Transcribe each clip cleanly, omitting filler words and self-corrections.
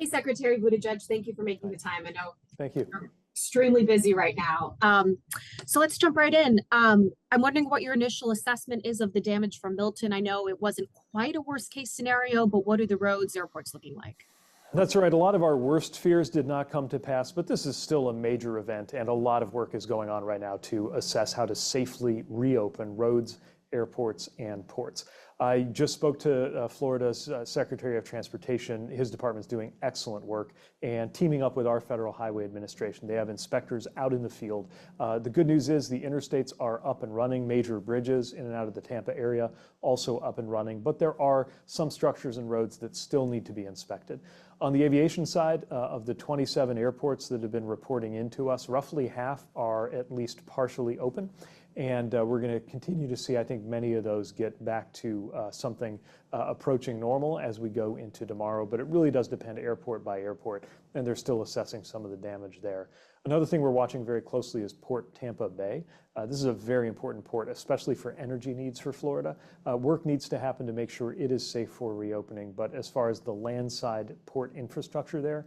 Hey, Secretary Buttigieg, thank you for making the time. I know Thank you. you're extremely busy right now. So let's jump right in. I'm wondering what your initial assessment is of the damage from Milton. I know it wasn't quite a worst case scenario, but what are the roads, airports looking like? That's right. A lot of our worst fears did not come to pass, but this is still a major event, and a lot of work is going on right now to assess how to safely reopen roads, airports, and ports. I just spoke to Florida's Secretary of Transportation. His department's doing excellent work and teaming up with our Federal Highway Administration. They have inspectors out in the field. The good news is the interstates are up and running. Major bridges in and out of the Tampa area also up and running, but there are some structures and roads that still need to be inspected. On the aviation side, of the 27 airports that have been reporting into us, roughly half are at least partially open. And we're going to continue to see, I think, many of those get back to something approaching normal as we go into tomorrow. But it really does depend airport by airport, and they're still assessing some of the damage there. Another thing we're watching very closely is Port Tampa Bay. This is a very important port, especially for energy needs for Florida. Work needs to happen to make sure it is safe for reopening. But as far as the landside port infrastructure there,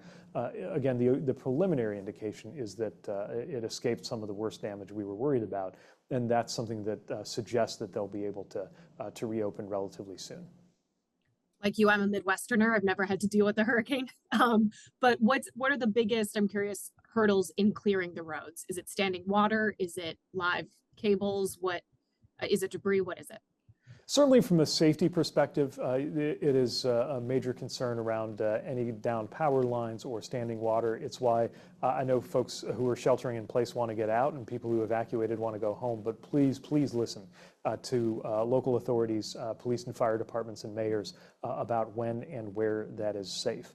again, the preliminary indication is that it escaped some of the worst damage we were worried about. And that's something that suggests that they'll be able to reopen relatively soon. Like you, I'm a Midwesterner. I've never had to deal with a hurricane. But what are the biggest, I'm curious, hurdles in clearing the roads? Is it standing water? Is it live cables? What is it, debris? What is it? Certainly from a safety perspective, it is a major concern around any downed power lines or standing water. It's why I know folks who are sheltering in place want to get out and people who evacuated want to go home. But please, please listen to local authorities, police and fire departments and mayors about when and where that is safe.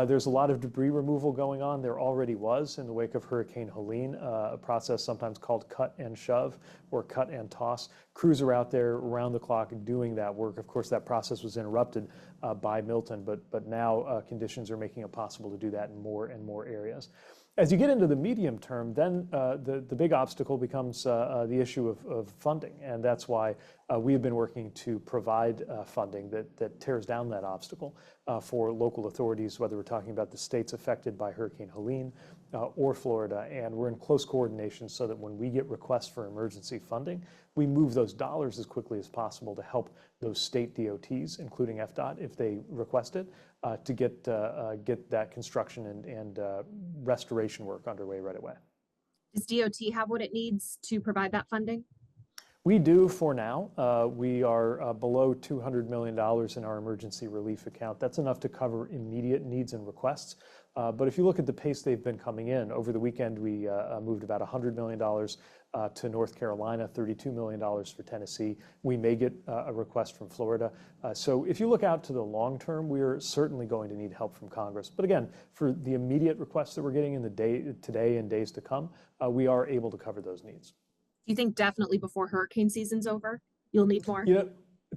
There's a lot of debris removal going on. There already was in the wake of Hurricane Helene, a process sometimes called cut and shove or cut and toss. Crews are out there around the clock doing that work. Of course, that process was interrupted by Milton, but now conditions are making it possible to do that in more and more areas. As you get into the medium term, then the big obstacle becomes the issue of funding, and that's why we have been working to provide funding that tears down that obstacle for local authorities, whether we're talking about the states affected by Hurricane Helene or Florida, and we're in close coordination so that when we get requests for emergency funding, we move those dollars as quickly as possible to help those state DOTs, including FDOT, if they request it, to get that construction and restoration work underway right away. Does DOT have what it needs to provide that funding? We do for now. We are below $200 million in our emergency relief account. That's enough to cover immediate needs and requests. But if you look at the pace they've been coming in, over the weekend we moved about $100 million to North Carolina, $32 million for Tennessee. We may get a request from Florida. So if you look out to the long term, we're certainly going to need help from Congress. But again, for the immediate requests that we're getting in the today and days to come, we are able to cover those needs. Do you think definitely before hurricane season's over, you'll need more? You know,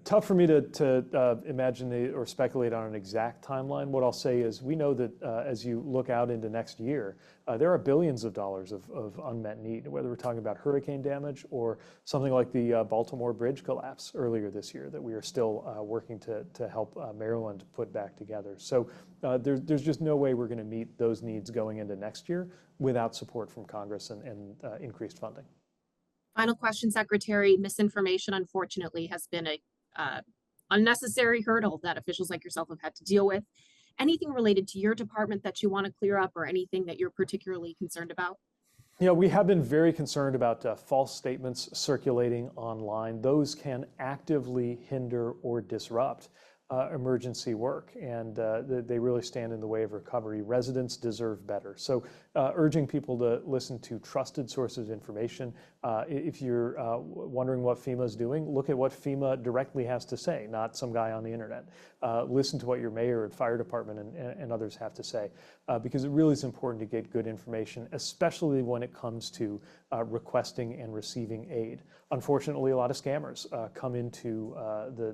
tough for me to imagine or speculate on an exact timeline. What I'll say is we know that as you look out into next year, there are billions of dollars of unmet need, whether we're talking about hurricane damage or something like the Baltimore bridge collapse earlier this year that we are still working to help Maryland put back together. So there's just no way we're going to meet those needs going into next year without support from Congress and increased funding. Final question, Secretary. Misinformation, unfortunately, has been a unnecessary hurdle that officials like yourself have had to deal with. Anything related to your department that you want to clear up or anything that you're particularly concerned about? Yeah, we have been very concerned about false statements circulating online. Those can actively hinder or disrupt emergency work, and they really stand in the way of recovery. Residents deserve better. So urging people to listen to trusted sources of information. If you're wondering what FEMA is doing, look at what FEMA directly has to say, not some guy on the internet. Listen to what your mayor and fire department and others have to say, because it really is important to get good information, especially when it comes to requesting and receiving aid. Unfortunately, a lot of scammers come into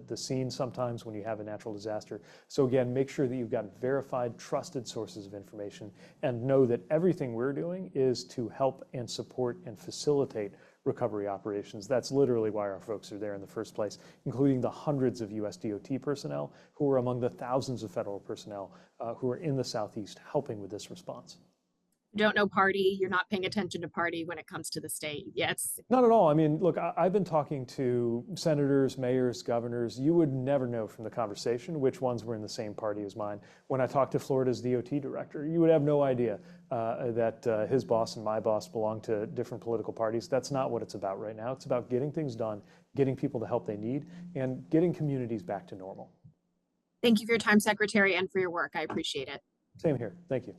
the scene sometimes when you have a natural disaster. So again, make sure that you've got verified, trusted sources of information and know that everything we're doing is to help and support and facilitate recovery operations. That's literally why our folks are there in the first place, including the hundreds of US DOT personnel who are among the thousands of federal personnel who are in the Southeast helping with this response. You don't know party, you're not paying attention to party when it comes to the state. Yes. Not at all. I mean, look, I've been talking to senators, mayors, governors. You would never know from the conversation which ones were in the same party as mine. When I talked to Florida's DOT director, you would have no idea that his boss and my boss belong to different political parties. That's not what it's about right now. It's about getting things done, getting people the help they need, and getting communities back to normal. Thank you for your time, Secretary, and for your work. I appreciate it. Same here. Thank you.